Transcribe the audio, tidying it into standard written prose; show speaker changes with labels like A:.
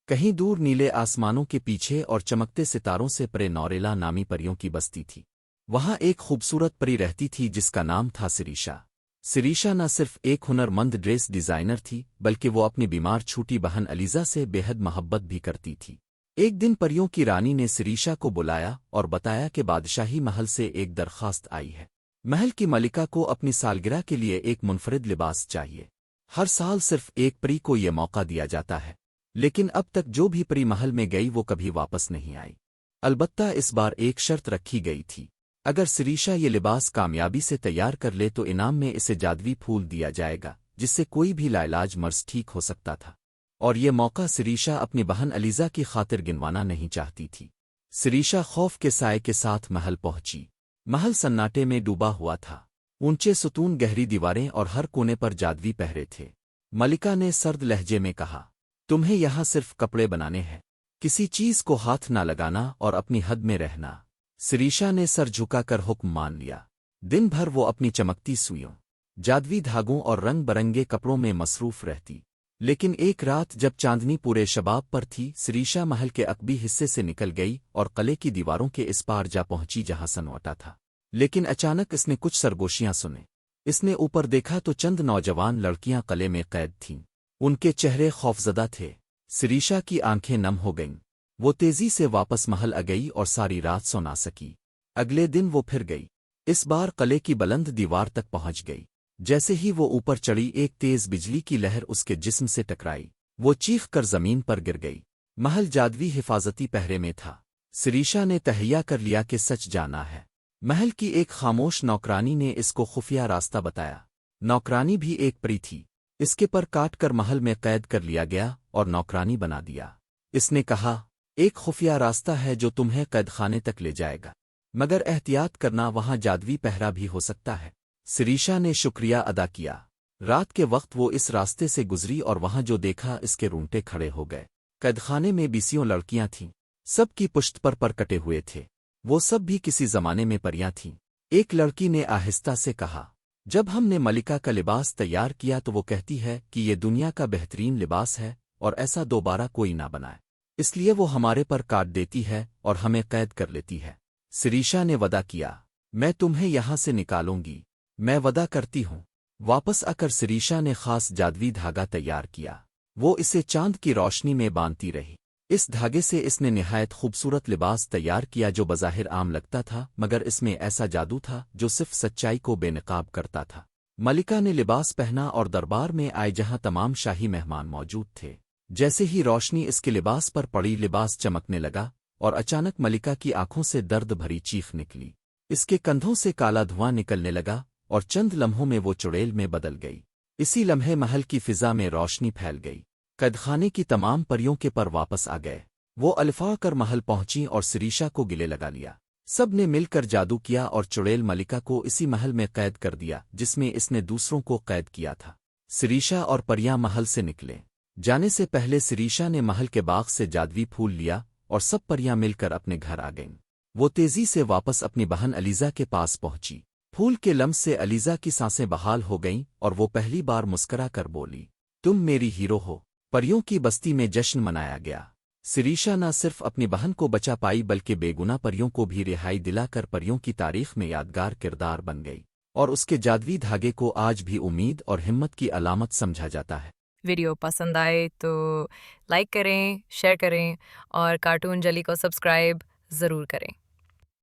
A: कहीं दूर नीले आसमानों के पीछे और चमकते सितारों से परे नौरेला नामी परियों की बस्ती थी। वहां एक खूबसूरत परी रहती थी जिसका नाम था सिरीशा। सिरीशा न सिर्फ एक हुनरमंद ड्रेस डिजाइनर थी बल्कि वो अपनी बीमार छोटी बहन अलीजा से बेहद मोहब्बत भी करती थी। एक दिन परियों की रानी ने सिरीशा को बुलाया और बताया कि बादशाही महल से एक दरख्वास्त आई है। महल की मलिका को अपनी सालगिरह के लिए एक मुनफरिद लिबास चाहिए। हर साल सिर्फ एक परी को ये मौका दिया जाता है, लेकिन अब तक जो भी परी महल में गई वो कभी वापस नहीं आई। अलबत्ता इस बार एक शर्त रखी गई थी। अगर सिरीशा ये लिबास कामयाबी से तैयार कर ले तो इनाम में इसे जादुई फूल दिया जाएगा जिससे कोई भी लाइलाज मर्ज ठीक हो सकता था। और ये मौका सिरीशा अपनी बहन अलीजा की खातिर गिनवाना नहीं चाहती थी। सिरीशा खौफ के साए के साथ महल पहुंची। महल सन्नाटे में डूबा हुआ था। ऊंचे सुतून, गहरी दीवारें और हर कोने पर जादुई पहरे थे। मलिका ने सर्द लहजे में कहा, तुम्हें यहाँ सिर्फ कपड़े बनाने हैं, किसी चीज को हाथ ना लगाना और अपनी हद में रहना। सिरीशा ने सर झुकाकर हुक्म मान लिया। दिन भर वो अपनी चमकती सुइयों, जादुई धागों और रंग बरंगे कपड़ों में मसरूफ रहती। लेकिन एक रात जब चांदनी पूरे शबाब पर थी, सिरीशा महल के अकबी हिस्से से निकल गई और किले की दीवारों के इस पार जा पहुंची जहां सन्नाटा था। लेकिन अचानक इसने कुछ सरगोशियां सुने। इसने ऊपर देखा तो चंद नौजवान लड़कियां किले में कैद थीं। उनके चेहरे खौफजदा थे। सिरीशा की आंखें नम हो गईं। वो तेजी से वापस महल आ गई और सारी रात सो ना सकी। अगले दिन वो फिर गई। इस बार किले की बुलंद दीवार तक पहुंच गई। जैसे ही वो ऊपर चढ़ी, एक तेज बिजली की लहर उसके जिस्म से टकराई। वो चीख कर जमीन पर गिर गई। महल जादुई हिफाजती पहरे में था। सिरीशा ने तहैया कर लिया कि सच जाना है। महल की एक खामोश नौकरानी ने इसको खुफिया रास्ता बताया। नौकरानी भी एक परी थी। इसके पर काट कर महल में कैद कर लिया गया और नौकरानी बना दिया। इसने कहा, एक खुफिया रास्ता है जो तुम्हें कैदखाने तक ले जाएगा, मगर एहतियात करना, वहां जादुई पहरा भी हो सकता है। सिरीशा ने शुक्रिया अदा किया। रात के वक्त वो इस रास्ते से गुजरी और वहां जो देखा इसके रूंगटे खड़े हो गए। कैदखाने में 20 लड़कियां थीं। सब की पुश्त पर कटे हुए थे। वो सब भी किसी जमाने में परियां थीं। एक लड़की ने आहिस्ता से कहा, जब हमने मलिका का लिबास तैयार किया तो वो कहती है कि ये दुनिया का बेहतरीन लिबास है और ऐसा दोबारा कोई ना बनाए, इसलिए वो हमारे पर काट देती है और हमें कैद कर लेती है। सिरीशा ने वदा किया, मैं तुम्हें यहां से निकालूंगी, मैं वदा करती हूं। वापस आकर सिरीशा ने खास जादुई धागा तैयार किया। वो इसे चांद की रोशनी में बांधती रही। इस धागे से इसने निहायत खूबसूरत लिबास तैयार किया जो बज़ाहिर आम लगता था, मगर इसमें ऐसा जादू था जो सिर्फ सच्चाई को बेनकाब करता था। मलिका ने लिबास पहना और दरबार में आए जहां तमाम शाही मेहमान मौजूद थे। जैसे ही रोशनी इसके लिबास पर पड़ी, लिबास चमकने लगा और अचानक मलिका की आंखों से दर्द भरी चीख निकली। इसके कंधों से काला धुआं निकलने लगा और चंद लम्हों में वो चुड़ैल में बदल गई। इसी लम्हे महल की फिजा में रोशनी फैल गई। कैदखाने की तमाम परियों के पर वापस आ गए। वो अल्फा कर महल पहुंची और सिरीशा को गिले लगा लिया। सब ने मिलकर जादू किया और चुड़ैल मलिका को इसी महल में कैद कर दिया जिसमें इसने दूसरों को कैद किया था। सिरीशा और परियां महल से निकले। जाने से पहले सिरीशा ने महल के बाग से जादुई फूल लिया और सब परियां मिलकर अपने घर आ गईं। वो तेजी से वापस अपनी बहन अलीजा के पास पहुंची। फूल के लम्स से अलीजा की सांसें बहाल हो गईं और वो पहली बार मुस्करा कर बोली, तुम मेरी हीरो हो। परियों की बस्ती में जश्न मनाया गया। सिरीशा न सिर्फ अपनी बहन को बचा पाई बल्कि बेगुनाह परियों को भी रिहाई दिलाकर परियों की तारीख में यादगार किरदार बन गई और उसके जादुई धागे को आज भी उम्मीद और हिम्मत की अलामत समझा जाता है।
B: वीडियो पसंद आए तो लाइक करें, शेयर करें और कार्टून जली को सब्सक्राइब ज़रूर करें।